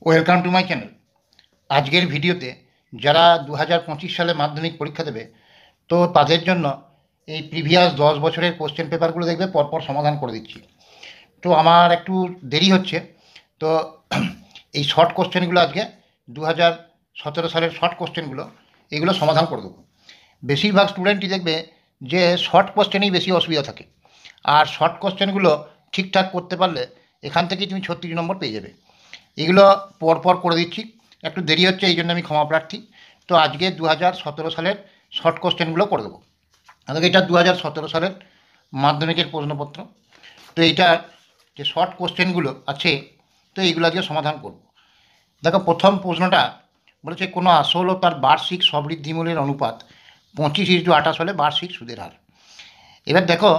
Welcome to my channel. আজকের ভিডিওতে যারা 2025 সালে মাধ্যমিক পরীক্ষা দেবে তো তাদের জন্য এই প্রিভিয়াস 10 বছরের কোশ্চেন পেপারগুলো দেখবে পরপর সমাধান করে দিচ্ছি। তো আমার একটু দেরি হচ্ছে, তো এই শর্ট কোশ্চেনগুলো আজকে 2017 সালের শর্ট কোশ্চেনগুলো এগুলো সমাধান করে দেবো। বেশিরভাগ স্টুডেন্টই দেখবে যে শর্ট কোশ্চেনেই বেশি অসুবিধা থাকে, আর শর্ট কোশ্চেনগুলো ঠিকঠাক করতে পারলে এখান থেকেই তুমি 36 নম্বর পেয়ে যাবে। এগুলো পরপর করে দিচ্ছি, একটু দেরি হচ্ছে এই জন্য আমি ক্ষমা প্রার্থী। তো আজকে 2017 সালের শর্ট কোশ্চেনগুলো করে দেবো। আজকে এটা 2017 সালের মাধ্যমিকের প্রশ্নপত্র। তো এইটার যে শর্ট কোশ্চেনগুলো আছে তো এইগুলো আজকে সমাধান করব। দেখো, প্রথম প্রশ্নটা বলেছে কোনো আসল ও তার বার্ষিক সবৃদ্ধিমূলের অনুপাত 25:28 হলে বার্ষিক সুদের হার। এবার দেখো,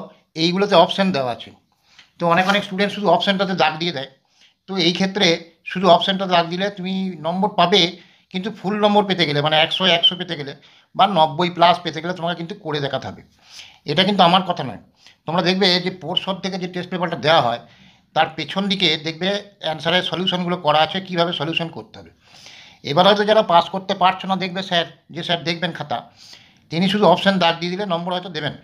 এইগুলোতে অপশান দেওয়া আছে। তো অনেক অনেক স্টুডেন্ট শুধু অপশানটাতে দাগ দিয়ে দেয়। তো এই ক্ষেত্রে শুধু অপশানটা দাগ দিলে তুমি নম্বর পাবে, কিন্তু ফুল নম্বর পেতে গেলে মানে 100 পেতে গেলে বা 90+ পেতে গেলে তোমাকে কিন্তু করে দেখাতে হবে। এটা কিন্তু আমার কথা নয়। তোমরা দেখবে যে পর্ষদ থেকে যে টেস্ট পেপারটা দেওয়া হয় তার পেছন দিকে দেখবে অ্যান্সারের সলিউশনগুলো করা আছে, কীভাবে সলিউশন করতে হবে। এবার হয়তো যারা পাস করতে পারছো না, দেখবে স্যার, যে স্যার দেখবেন খাতা, তিনি শুধু অপশান দাগ দিয়ে দিলে নম্বর হয়তো দেবেন,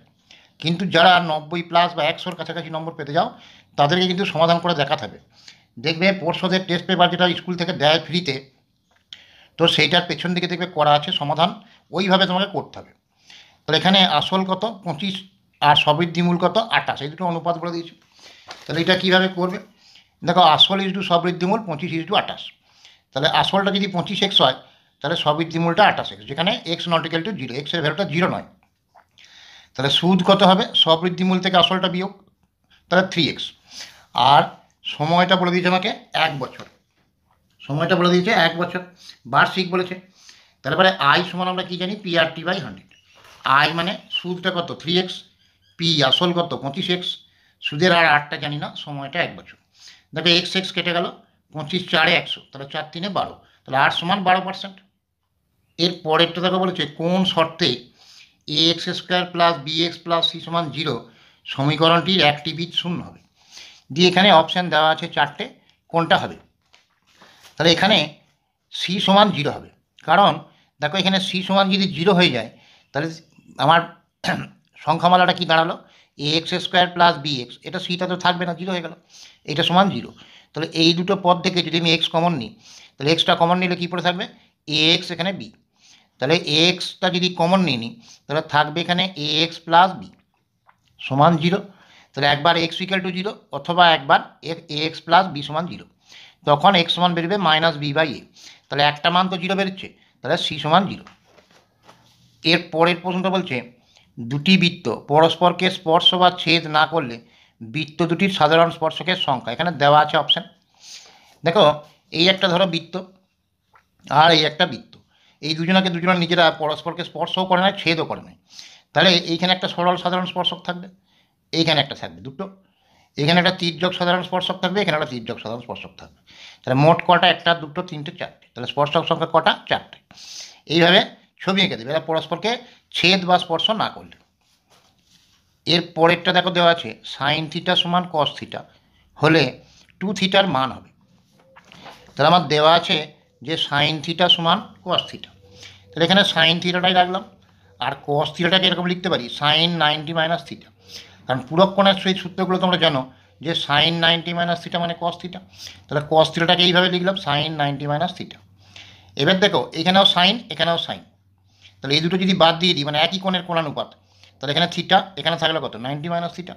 কিন্তু যারা 90+ বা 100-র কাছাকাছি নম্বর পেতে যাও তাদেরকে কিন্তু সমাধান করে দেখাতে হবে। দেখবে পর্ষদের টেস্ট পেপার যেটা স্কুল থেকে দেয় ফ্রিতে, তো সেইটার পেছন দিকে দেখবে করা আছে সমাধান, ওইভাবে তোমাকে করতে হবে। তাহলে এখানে আসল কত 25 আর সবৃদ্ধিমূল কত 28, এই দুটো অনুপাত বলে দিয়েছি। তাহলে এটা কীভাবে করবে? দেখো, আসল ইস টু সবৃদ্ধিমূল 25:28। তাহলে আসলটা যদি 25x হয় তাহলে সবৃদ্ধিমূলটা 28x, যেখানে এক্স নট ইকুয়াল টু 0, এক্সের ভ্যালুটা 0 নয়। তাহলে সুদ কত হবে সবৃদ্ধিমূল থেকে আসলটা বিয়োগ, তাহলে 3x। আর সময়টা বলে দিয়েছে আমাকে 1 বছর, সময়টা বলে দিয়েছে 1 বছর, বার্ষিক বলেছে। তাহলে পরে আই সমান আমরা কী জানি, PRT/100। আই মানে সুদটা কত 3x, পি আসল কত 25x, সুদের আর 8টা জানি না, সময়টা 1 বছর। দেখো x কেটে গেল, 25×4 100, তাহলে 4×3 12, তাহলে আর সমান 12%। এর পরেরটা দেখো বলেছে কোন শর্তে ax² plus bx plus c সমান 0 সমীকরণটির একটি বীজ শূন্য হবে। দিয়ে এখানে অপশান দেওয়া আছে 4টে, কোনটা হবে? তাহলে এখানে সি সমান 0 হবে, কারণ দেখো এখানে সি সমান যদি 0 হয়ে যায় তাহলে আমার সংখ্যামালাটা কি দাঁড়ালো, ax² প্লাস bx, এটা সিটা তো থাকবে না, 0 হয়ে গেল, এটা সমান 0। তাহলে এই দুটো পদ থেকে যদি আমি এক্স কমন নিই, তাহলে এক্সটা কমন নিলে কী পড়ে থাকবে, ax, এখানে b। তাহলে এক্সটা যদি কমন নিয়ে নিই তাহলে থাকবে এখানে ax প্লাস b সমান 0। তাহলে একবার x ইকুয়াল টু 0 অথবা একবার ax প্লাস b সমান 0, তখন x সমান বেরোবে -b/a। তাহলে একটা মান তো 0 বেরোচ্ছে, তাহলে c সমান 0। এর পরের প্রশ্নটা বলছে দুটি বৃত্ত পরস্পরকে স্পর্শ বা ছেদ না করলে বৃত্ত দুটির সাধারণ স্পর্শকের সংখ্যা। এখানে দেওয়া আছে অপশান। দেখো, এই একটা ধরো বৃত্ত আর এই একটা বৃত্ত, এই দুজনা নিজেরা পরস্পরকে স্পর্শও করে না, ছেদও করে না। তাহলে এইখানে একটা সরল সাধারণ স্পর্শক থাকবে, এইখানে একটা থাকবে দুটো, এখানে একটা তির্যক সাধারণ স্পর্শক থাকবে, এখানে একটা তির্যক সাধারণ স্পর্শক থাকবে। তাহলে মোট কটা, একটা দুটো তিনটে চারটে, তাহলে স্পর্শক সংখ্যা কটা, চারটে। এইভাবে ছবি এঁকে দেবে এরা পরস্পরকে ছেদ বা স্পর্শ না করলে। এর পরেরটা দেখো দেওয়া আছে সাইন থিটা সমান কস থিটা হলে 2θ মান হবে। তাহলে আমার দেওয়া আছে যে সাইন থিটা সমান কস থিটা, তাহলে এখানে সাইন থিটাটাই রাখলাম। আর কস থিটাটাকে এরকম লিখতে পারি সাইন 90 - থিটা, কারণ পূরক কোণের সেই সূত্রগুলো তোমরা জানো যে সাইন 90 - থিটা মানে কস থিটা। তাহলে কস থিটাটাকে এইভাবে লিখলাম সাইন 90 - থিটা। এবার দেখো এখানেও সাইন, এখানেও সাইন, তাহলে এই দুটো যদি বাদ দিয়ে দিই মানে একই কোণের কোণানুপাত, তাহলে এখানে থিটা, এখানে থাকলে কত 90 - থিটা।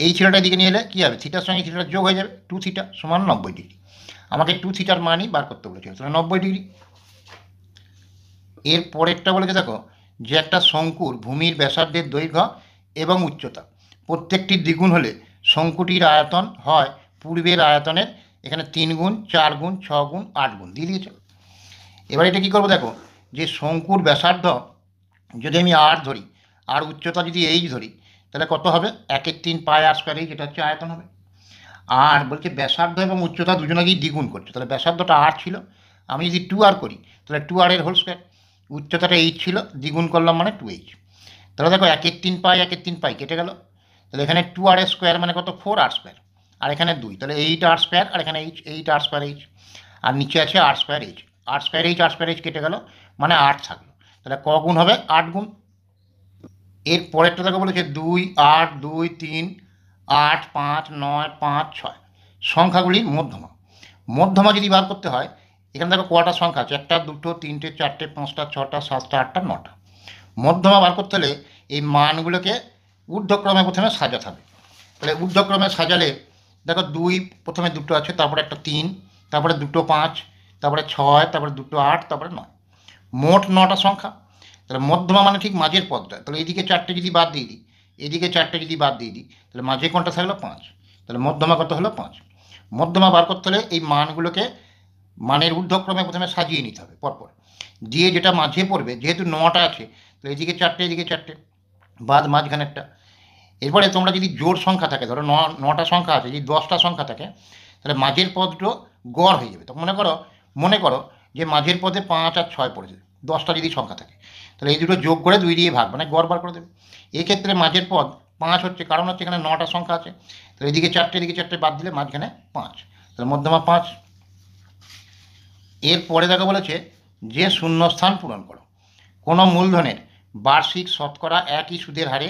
এই থিটাটা দিকে নিয়ে এলে কী হবে, থিটার সঙ্গে থিটার যোগ হয়ে যাবে, 2θ সমান 90°। আমাকে 2θর মানই বার করতে বলেছিল, তাহলে 90°। এর পরেরটা বলেছে দেখো যে একটা শঙ্কুর ভূমির ব্যাসার্ধের দৈর্ঘ্য এবং উচ্চতা প্রত্যেকটির দ্বিগুণ হলে শঙ্কুটির আয়তন হয় পূর্বের আয়তনের এখানে 3 গুণ 4 গুণ 6 গুণ 8 গুণ দিয়ে দিয়েছে। এবার এটা কী করবো, দেখো যে শঙ্কুর ব্যাসার্ধ যদি আমি আর ধরি আর উচ্চতা যদি এইচ ধরি তাহলে কত হবে, 1/3 πr², যেটা হচ্ছে আয়তন হবে। আর বলছে ব্যাসার্ধ এবং উচ্চতা দুজনাকেই দ্বিগুণ করছে, তাহলে ব্যাসার্ধটা আর ছিল, আমি যদি 2r করি তাহলে 2r এর হোল স্কোয়ার, উচ্চতাটা এইচ ছিল, দ্বিগুণ করলাম মানে 2h। তাহলে দেখো 1/3 π 1/3 π কেটে গেল, তাহলে এখানে 2r স্কোয়ার মানে কত 4r², আর এখানে 2, তাহলে 8r², আর এখানে এইচ 8r²h। আর নিচে আছে আর স্কোয়ার এইচ। আর স্কোয়ার এইচ কেটে গেল, মানে 8 থাকলো। তাহলে ক গুণ হবে? 8 গুণ। এর পরেরটা দেখো বলেছে 2, 8, 2, 3, 8, 5, 9, 5, 6 সংখ্যাগুলির মধ্যমা। মধ্যমা যদি বার করতে হয়, এখানে দেখো কটা সংখ্যা আছে, 1, 2, 3, 4, 5, 6, 7, 8, 9টা। মধ্যমা বার করতে হলে এই মানগুলোকে ঊর্ধ্বক্রমে প্রথমে সাজাতে হবে। তাহলে ঊর্ধ্বক্রমে সাজালে দেখো 2 প্রথমে দুটো আছে, তারপরে একটা 3, তারপরে দুটো 5, তারপরে 6, তারপরে দুটো 8, তারপরে 9, মোট 9টা সংখ্যা। তাহলে মধ্যমা মানে ঠিক মাঝের পদটা। তাহলে এইদিকে 4টে যদি বাদ দিয়ে দিই, এদিকে 4টে যদি বাদ দিয়ে দিই, তাহলে মাঝে কোনটা থাকলো? 5। তাহলে মধ্যমা কত হলো? 5। মধ্যমা বার করতে হলে এই মানগুলোকে মানের ঊর্ধ্বক্রমে প্রথমে সাজিয়ে নিতে হবে পরপর, দিয়ে যেটা মাঝে পড়বে, যেহেতু 9টা আছে, তাহলে এদিকে 4টে, এদিকে 4টে, বাদ মাঝখানেরটা। এরপরে তোমরা যদি জোড় সংখ্যা থাকে, ধরো 9টা সংখ্যা আছে, যদি 10টা সংখ্যা থাকে, তাহলে মাঝের পদটা গড় হয়ে যাবে। তো মনে করো যে মাঝের পদে 5 আর 6 পড়েছে, 10টা যদি সংখ্যা থাকে, তাহলে এই দুটো যোগ করে 2 দিয়ে ভাগ, মানে গড় বার করে দেবে। এক্ষেত্রে মাঝের পদ 5 হচ্ছে, কারণ হচ্ছে এখানে 9টা সংখ্যা আছে। তাহলে এদিকে 4টে, এদিকে 4টে বাদ দিলে মাঝখানে 5, তাহলে মধ্যমা 5। এরপরে দেখো বলেছে যে শূন্যস্থান পূরণ করো। কোনো মূলধনের বার্ষিক শতকরা একই সুদের হারে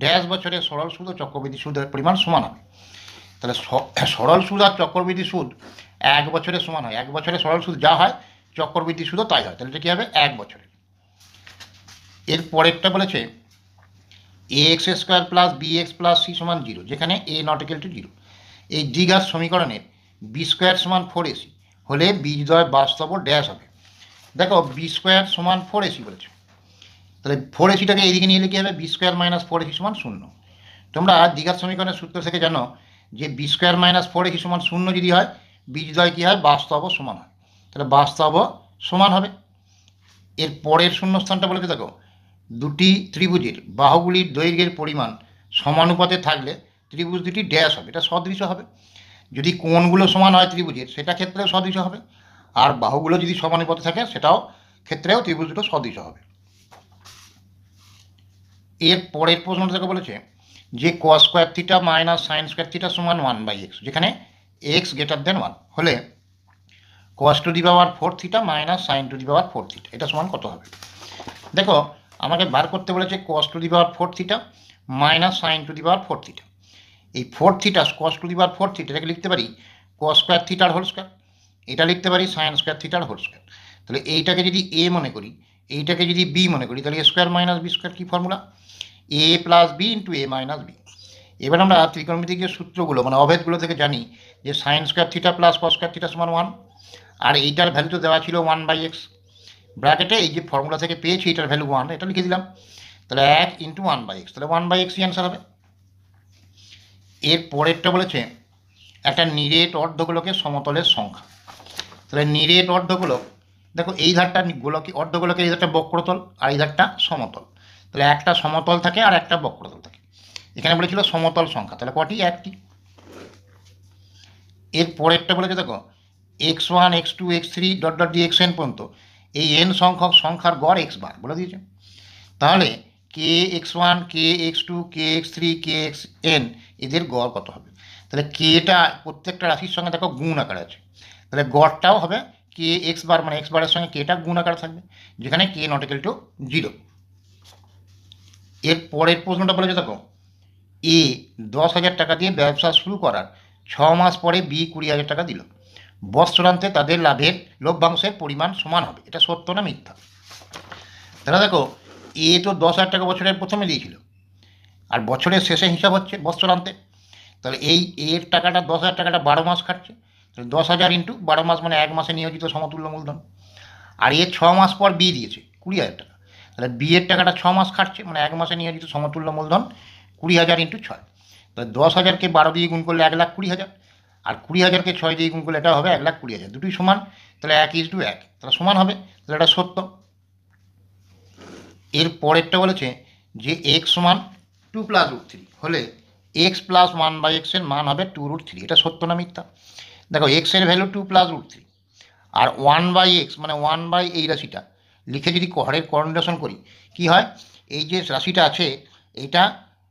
ড্যাশ বছরের সরল সুদ ও চক্রবৃদ্ধি সুদের পরিমাণ সমান হবে। তাহলে সরল সুদ আর চক্রবৃদ্ধি সুদ 1 বছরে সমান হয়। 1 বছরে সরল সুদ যা হয়, চক্রবৃদ্ধি সুদও তাই হয়। তাহলে এটা কী হবে? 1 বছরে। এর পরেরটা বলেছে ax square plus bx plus c সমান 0, যেখানে a নট ইকুয়াল টু 0। এই দ্বিঘাত সমীকরণের বি স্কোয়ার সমান 4ac হলে বীজদ্বয় বাস্তব ড্যাশ হবে। দেখো বি স্কোয়ার সমান 4ac বলেছে, তাহলে 4ac-টাকে এইদিকে নিয়ে এলে কী হবে? বি স্কোয়ার মাইনাস 4ac সমান 0। তোমরা দ্বিঘাত সমীকরণের সূত্র থেকে জানো যে বি স্কোয়ার মাইনাস 4ac সমান 0 যদি হয়, বীজদ্বয় কী হয়? বাস্তব সমান হয়। তাহলে বাস্তব সমান হবে। এর পরের শূন্যস্থানটা বলেছে দেখো, দুটি ত্রিভুজের বাহুগুলির দৈর্ঘ্যের পরিমাণ সমানুপাতে থাকলে ত্রিভুজ দুটি ড্যাশ হবে, এটা সদৃশ হবে। যদি কোণগুলো সমান হয় ত্রিভুজের, সেটা ক্ষেত্রেও সদৃশ হবে। আর বাহুগুলো যদি সমানুপাতে থাকে, সেটাও ক্ষেত্রেও ত্রিভুজ দুটো সদৃশ হবে। এর পরের প্রশ্নটা থেকে বলেছে যে cos square theta minus sine square theta সমান 1/x, যেখানে x গ্রেটার দেন 1 হলে cos to the power 4 theta minus sine to the power 4 theta এটা সমান কত হবে? দেখো আমাকে বার করতে বলেছে cos to the power 4 theta minus sine to the power 4 theta. এই 4 theta, cos to the power 4 theta, এটাকে লিখতে পারি cos স্কোয়ার থিটার হোল স্কোয়ার, এটা লিখতে পারি সাইন স্কোয়ার থিটার হোল স্কোয়ার। তাহলে এইটাকে যদি a মনে করি, এইটাকে যদি b মনে করি, তাহলে a square minus b square কী formula? a plus b into a minus b। এবার আমরা ত্রিকোণমিতিক যে সূত্রগুলো, মানে অভেদগুলো থেকে জানি যে sine square theta plus cos square theta সমান 1, আর এইটার ভ্যালু তো দেওয়া ছিল 1/x। ব্র্যাকেটে এই যে ফর্মুলা থেকে পেয়েছি এটার ভ্যালু 1, এটা লিখে দিলাম। তাহলে 1 ইন্টু 1/x, তাহলে 1/x-ই অ্যান্সার হবে। এর পরেরটা বলেছে একটা নিরেট অর্ধগোলকের সমতলের সংখ্যা। তাহলে নিরেট অর্ধগোলক, দেখো এই ধারটা গোলকে, অর্ধগোলকের এই ধারটা বক্রতল আর এই ধারটা সমতল। তাহলে একটা সমতল থাকে আর একটা বক্রতল থাকে। এখানে বলেছিল সমতল সংখ্যা, তাহলে কটি? 1টি। এর পরেরটা বলেছে দেখো x1 x2 x3 dot dot D xn পর্যন্ত এই n সংখ্যক সংখ্যার গড় x বার বলে দিয়েছে। তাহলে কে x1 কে x2 কে x3 কে xn এদের গড় কত হবে? তাহলে কেটা প্রত্যেকটা রাশির সঙ্গে দেখো গুণ আকারে আছে, তাহলে গড়টাও হবে কে এক্স বার, মানে এক্স বারের সঙ্গে কেটা গুণ আকারে থাকবে, যেখানে কে নট ইকুয়াল টু 0। এর পরের প্রশ্নটা বলেছে দেখো এ 10,000 টাকা দিয়ে ব্যবসা শুরু করার 6 মাস পরে বি 20,000 টাকা দিল, বৎসরান্তে তাদের লাভের লভ্যাংশের পরিমাণ সমান হবে, এটা সত্য না মিথ্যা? তাহলে দেখো এ তো 10,000 টাকা বছরের প্রথমে দিয়েছিল, আর বছরের শেষে হিসাব হচ্ছে বৎসরান্তে। তাহলে এই এর টাকাটা 10,000 টাকাটা 12 মাস খাটছে, তাহলে 10,000 ইন্টু 12 মাস মানে 1 মাসে নিয়োজিত সমতুল্য মূলধন। আর এর 6 মাস পর বি দিয়েছে 20,000 টাকা, তাহলে বি এর টাকাটা 6 মাস খাটছে, মানে 1 মাসে নিয়োজিত সমতুল্য মূলধন 20,000 ইন্টু 6। তাহলে 10,000-কে 12 দিয়ে গুণ করলে 1,20,000, আর 20,000-কে 6 দিয়ে গুণ করলে এটা হবে 1,20,000, দুটোই সমান, তাহলে 1:1, তাহলে সমান হবে, তাহলে এটা সত্য। এর পরেরটা বলেছে যে এক্স সমান 2 + √3 হলে এক্স প্লাস 1/x এর মান হবে 2√3, এটা সত্য না মিথ্যা? দেখো এক্স এর ভ্যালু 2 + √3, আর 1/x মানে 1/, এই রাশিটা লিখে যদি হরের করণেশন করি কি হয়, এই যে রাশিটা আছে এটা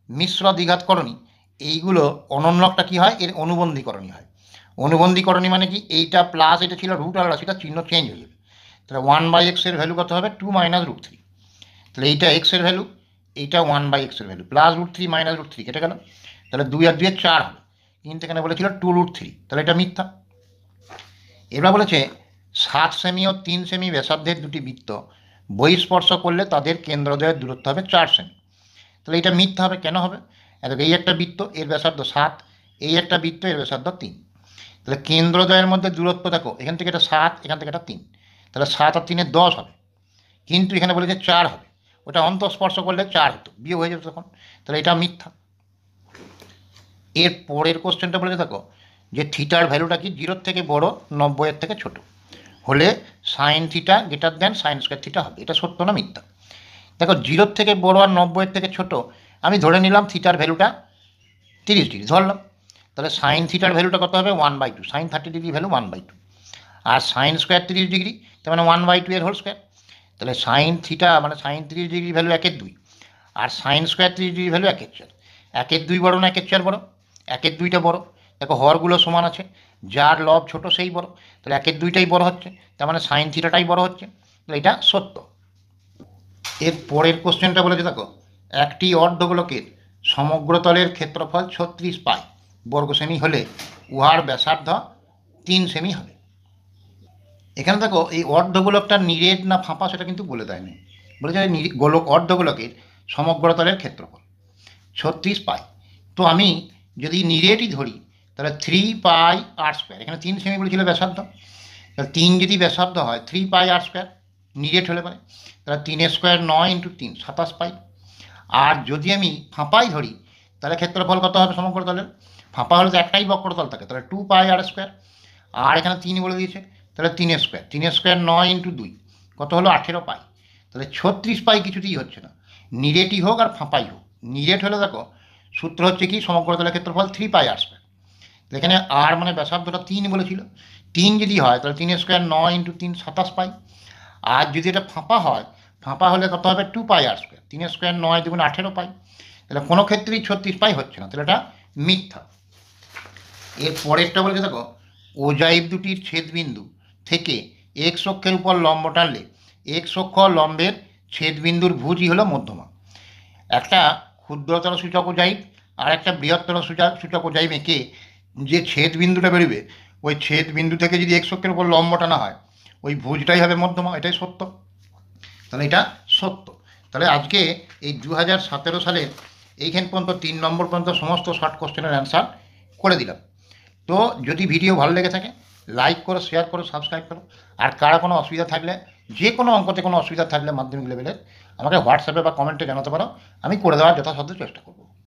মিশ্র দ্বিঘাতকরণী, এইগুলো অনন্যকটা কি হয়, এর অনুবন্ধীকরণী হয়। অনুবন্ধীকরণী মানে কি, এইটা প্লাস এটা ছিল রুট আর সেটা চিহ্ন চেঞ্জ হয়ে যাবে। তাহলে 1/x-এর ভ্যালু কত হবে, 2 - √3। তাহলে এইটা এক্সের ভ্যালু, এইটা 1/x-এর ভ্যালু, প্লাস √3 - √3 কেটে গেল। তাহলে 2 আর 2 4 হবে, কিন্তু এখানে বলেছিল 2√3, তাহলে এটা মিথ্যা। এবার বলেছে 7 সেমি ও 3 সেমি ব্যাসার্ধের দুটি বৃত্ত বহিঃস্পর্শ করলে তাদের কেন্দ্রদ্বয়ের দূরত্ব হবে 4 সেমি। তাহলে এটা মিথ্যা হবে। কেন হবে? এই একটা বৃত্ত, এর ব্যাসার্ধ 7, এই একটা বৃত্ত, এর ব্যাসার্ধ 3। তাহলে কেন্দ্রদ্বয়ের মধ্যে দূরত্ব দেখো, এখান থেকে এটা 7, এখান থেকে এটা 3, তাহলে 7 আর 3 10 হবে, কিন্তু এখানে বলেছে 4 হবে। ওটা অন্তঃস্পর্শ করলে 4 হতো, বিয়োগ হয়ে যেত তখন, তাহলে এটা মিথ্যা। এর পরের কোশ্চেনটা বলেছে দেখো যে থিটার ভ্যালুটা কি, 0-এর থেকে বড়, 90-এর থেকে ছোট হলে sine theta greater than sine square theta হবে। এটা সত্য না মিথ্যা? দেখো 0-এর থেকে বড় আর 90-এর থেকে ছোট, আমি ধরে নিলাম থিটার ভ্যালুটা 30 ডিগ্রি ধরলাম, তাহলে সাইন থিটার ভ্যালুটা কত হবে, 1/2, সাইন 30 ডিগ্রি ভ্যালু 1/2, আর সাইন স্কোয়ার 30 ডিগ্রি, তার মানে 1/2 এর হোল স্কোয়ার। তাহলে সাইন থিটা মানে সাইন 30 ডিগ্রি ভ্যালু 1/2, আর সাইন স্কোয়ার 30 ডিগ্রি ভ্যালু 1/4। 1/2 বড় না 1/4 বড়? 1/2টা বড়। দেখো হরগুলো সমান আছে, যার লব ছোট সেই বড়, তাহলে 1/2টাই বড় হচ্ছে, তার মানে সাইন থিটাটাই বড় হচ্ছে, তাহলে এটা সত্য। এর পরের কোশ্চেনটা বলেছে দেখো, একটি অর্ধগোলকের সমগ্রতলের ক্ষেত্রফল 36 পাই বর্গ সেমি হলে উহার ব্যাসার্ধ 3 সেমি হবে। এখানে দেখো এই অর্ধগোলকটা নিরেট না ফাঁপা সেটা কিন্তু বলে দেয়নি, বলেছে গোলক অর্ধগোলকের সমগ্রতলের ক্ষেত্রফল 36 পাই। তো আমি যদি নিরেটই ধরি তাহলে 3πr², এখানে 3 সেমি বলেছিল ব্যাসার্ধ, তাহলে 3 যদি ব্যাসার্ধ হয় 3πr², নিরেট হলে পারে, তাহলে 3² 9 × 3 27 পাই। আর যদি আমি ফাঁপাই ধরি তাহলে ক্ষেত্রফল কত হবে সমগ্রতলের, ফাঁপা হলে তো একটাই বক্রতল থাকে, তাহলে 2πr², আর এখানে 3 বলে দিয়েছে, তাহলে 3² 9 × 2 কত হলো 18 পাই। তাহলে 36 পাই কিছুতেই হচ্ছে না, নিরেটই হোক আর ফাঁপাই হোক। নিরেট হলে দেখো সূত্র হচ্ছে কি, সমগ্রতলের ক্ষেত্রফল 3πr², এখানে আর মানে ব্যাসার্ধটা 3 বলেছিল, 3 যদি হয় তাহলে 3² 9 × 3 27 পাই। আর যদি এটা ফাঁপা হয়, ফাঁপা হলে কত হবে 2πr², 3² 9 × 2 = 18 পাই, তাহলে কোনো ক্ষেত্রেই 36 পাই হচ্ছে না, তাহলে এটা মিথ্যা। এর পরেরটা বলেছে দেখো, ওজাইব দুটির ছেদবিন্দু থেকে এক্স অক্ষের উপর লম্ব টানলে এক্স অক্ষ লম্বের ছেদবিন্দুর ভুজই হলো মধ্যমা। একটা ক্ষুদ্রতর সূচক ওজাইব আর একটা বৃহত্তর সূচক ওজাইব এঁকে যে ছেদবিন্দুটা বেরোবে, ওই ছেদবিন্দু থেকে যদি এক্স অক্ষের উপর লম্ব টানা হয় ওই ভুজটাই হবে মধ্যমা, এটাই সত্য, তাহলে এটা সত্য। তাহলে আজকে এই 2017 সালের এইখান পর্যন্ত 3 নম্বর পর্যন্ত সমস্ত শর্ট কোশ্চেনের অ্যান্সার করে দিলাম। তো যদি ভিডিও ভালো লেগে থাকে লাইক করো, শেয়ার করো, সাবস্ক্রাইব করো। আর কারা কোনো অসুবিধা থাকলে, যে কোনো অঙ্কতে কোনো অসুবিধা থাকলে মাধ্যমিক লেভেলের, আমাকে হোয়াটসঅ্যাপে বা কমেন্টে জানাতে পারো, আমি করে দেওয়ার যথাসাধ্য চেষ্টা করব।